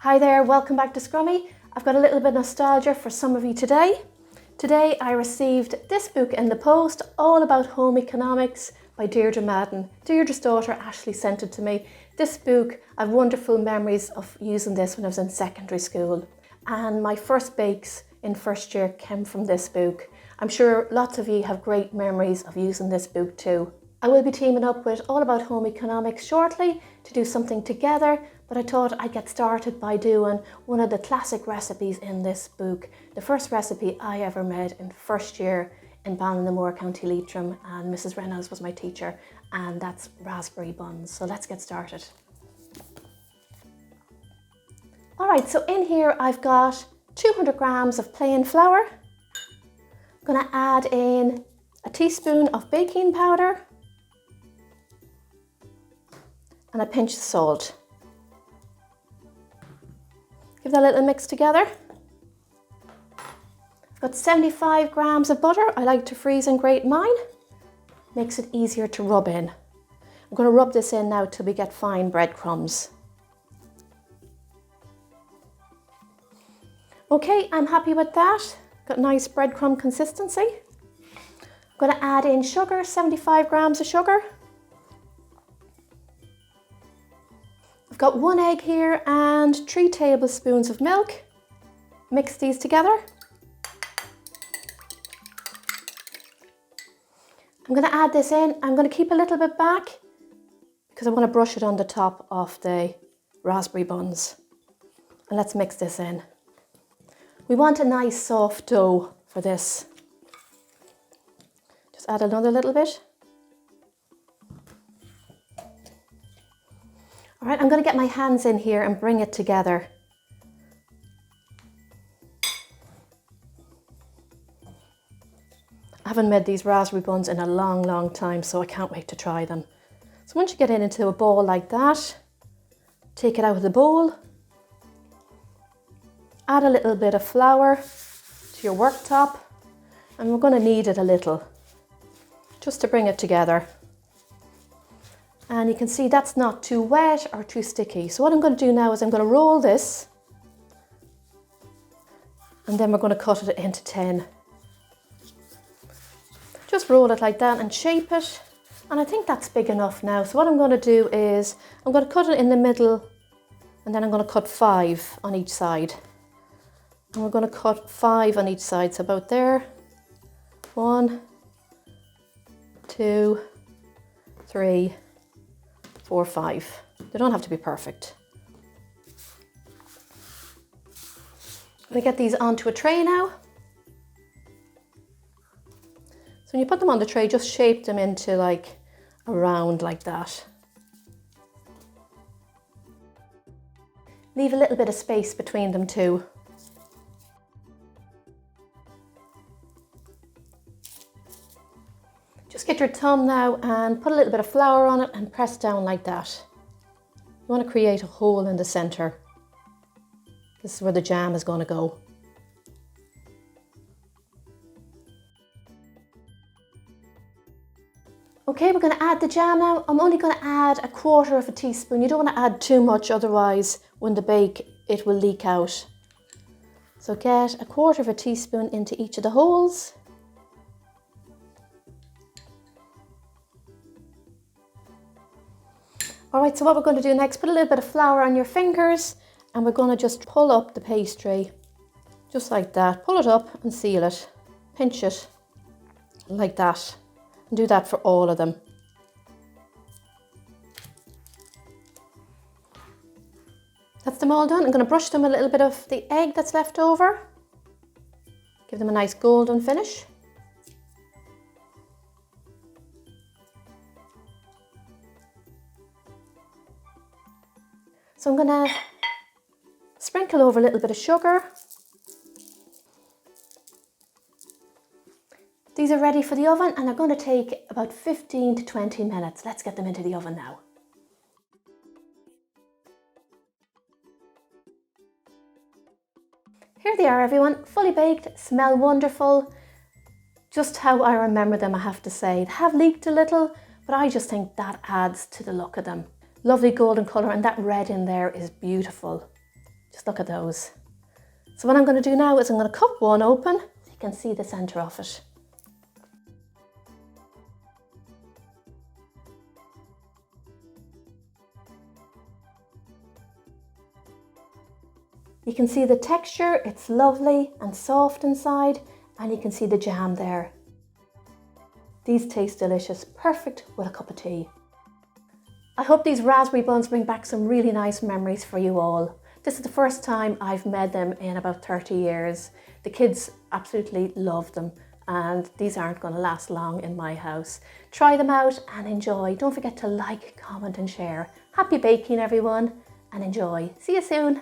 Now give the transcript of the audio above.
Hi there, welcome back to Scrummy. I've got a little bit of nostalgia for some of you today. Today I received this book in the post, all about home economics by Deirdre Madden. Deirdre's daughter Ashley sent it to me. This book, I have wonderful memories of using this when I was in secondary school. And my first bakes in first year came from this book. I'm sure lots of you have great memories of using this book too. I will be teaming up with All About Home Economics shortly to do something together, but I thought I'd get started by doing one of the classic recipes in this book. The first recipe I ever made in first year in Ballinamoor, County Leitrim, and Mrs. Reynolds was my teacher, and that's raspberry buns. So let's get started. All right, so in here I've got 200 grams of plain flour. I'm gonna add in a teaspoon of baking powder and a pinch of salt. Give that a little mix together. I've got 75 grams of butter. I like to freeze and grate mine. Makes it easier to rub in. I'm going to rub this in now till we get fine breadcrumbs. Okay, I'm happy with that. Got nice breadcrumb consistency. I'm going to add in sugar, 75 grams of sugar. I've got 1 egg here and 3 tablespoons of milk. Mix these together. I'm going to add this in. I'm going to keep a little bit back because I want to brush it on the top of the raspberry buns. And let's mix this in. We want a nice soft dough for this. Just add another little bit. All right, I'm going to get my hands in here and bring it together. I haven't made these raspberry buns in a long time, so I can't wait to try them. So once you get it into a ball like that, take it out of the bowl. Add a little bit of flour to your worktop, and we're going to knead it a little, just to bring it together. And you can see that's not too wet or too sticky. So what I'm going to do now is I'm going to roll this, and then we're going to cut it into 10. Just roll it like that and shape it. And I think that's big enough now. So what I'm going to do is I'm going to cut it in the middle, and then I'm going to cut 5 on each side. And we're going to cut 5 on each side. So about there. 1, 2, 3, 4, 5. They don't have to be perfect. I'm going to get these onto a tray now. So when you put them on the tray, just shape them into like a round like that. Leave a little bit of space between them too. Just get your thumb now and put a little bit of flour on it and press down like that. You want to create a hole in the center. This is where the jam is going to go. Okay, we're going to add the jam now. I'm only going to add 1/4 teaspoon. You don't want to add too much, otherwise when the bake it will leak out. So get 1/4 teaspoon into each of the holes. All right, so what we're going to do next, put a little bit of flour on your fingers, and we're going to just pull up the pastry, just like that. Pull it up and seal it. Pinch it like that. And do that for all of them. That's them all done. I'm going to brush them a little bit of the egg that's left over. Give them a nice golden finish. So I'm going to sprinkle over a little bit of sugar. These are ready for the oven and they're going to take about 15 to 20 minutes. Let's get them into the oven now. Here they are, everyone, fully baked, smell wonderful. Just how I remember them, I have to say. They have leaked a little, but I just think that adds to the look of them. Lovely golden colour, and that red in there is beautiful. Just look at those. So what I'm going to do now is I'm going to cut one open so you can see the centre of it. You can see the texture, it's lovely and soft inside, and you can see the jam there. These taste delicious, perfect with a cup of tea. I hope these raspberry buns bring back some really nice memories for you all. This is the first time I've made them in about 30 years. The kids absolutely love them, and these aren't going to last long in my house. Try them out and enjoy. Don't forget to like, comment and share. Happy baking everyone, and enjoy. See you soon.